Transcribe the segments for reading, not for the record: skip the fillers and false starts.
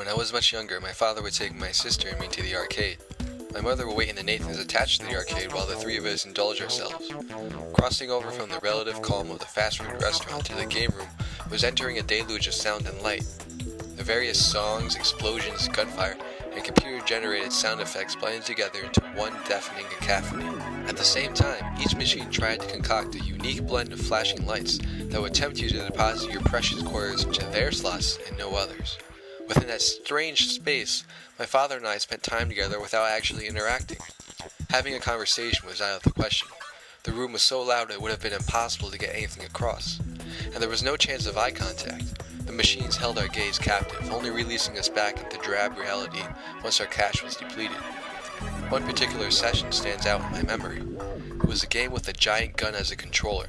When I was much younger, my father would take my sister and me to the arcade. My mother would wait in the Nathan's attached to the arcade while the three of us indulged ourselves. Crossing over from the relative calm of the fast food restaurant to the game room was entering a deluge of sound and light. The various songs, explosions, gunfire, and computer-generated sound effects blended together into one deafening cacophony. At the same time, each machine tried to concoct a unique blend of flashing lights that would tempt you to deposit your precious quarters into their slots and no others. Within that strange space, my father and I spent time together without actually interacting. Having a conversation was out of the question. The room was so loud it would have been impossible to get anything across, and there was no chance of eye contact. The machines held our gaze captive, only releasing us back into drab reality once our cash was depleted. One particular session stands out in my memory. It was a game with a giant gun as a controller.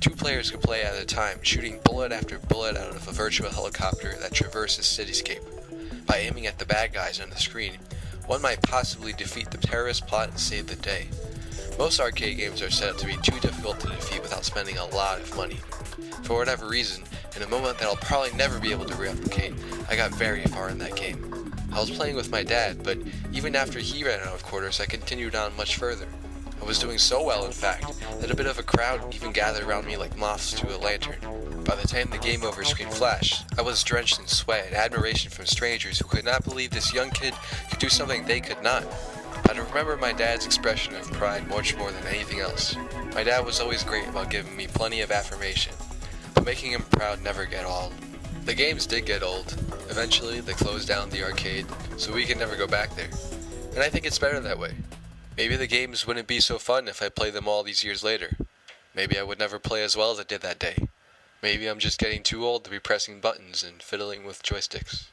2 players could play at a time, shooting bullet after bullet out of a virtual helicopter that traverses cityscape. By aiming at the bad guys on the screen, one might possibly defeat the terrorist plot and save the day. Most arcade games are set up to be too difficult to defeat without spending a lot of money. For whatever reason, in a moment that I'll probably never be able to replicate, I got very far in that game. I was playing with my dad, but even after he ran out of quarters, I continued on much further. I was doing so well, in fact, that a bit of a crowd even gathered around me like moths to a lantern. By the time the game over screen flashed, I was drenched in sweat and admiration from strangers who could not believe this young kid could do something they could not. I remember my dad's expression of pride much more than anything else. My dad was always great about giving me plenty of affirmation, but making him proud never get old. The games did get old. Eventually, they closed down the arcade, so we could never go back there. And I think it's better that way. Maybe the games wouldn't be so fun if I played them all these years later. Maybe I would never play as well as I did that day. Maybe I'm just getting too old to be pressing buttons and fiddling with joysticks.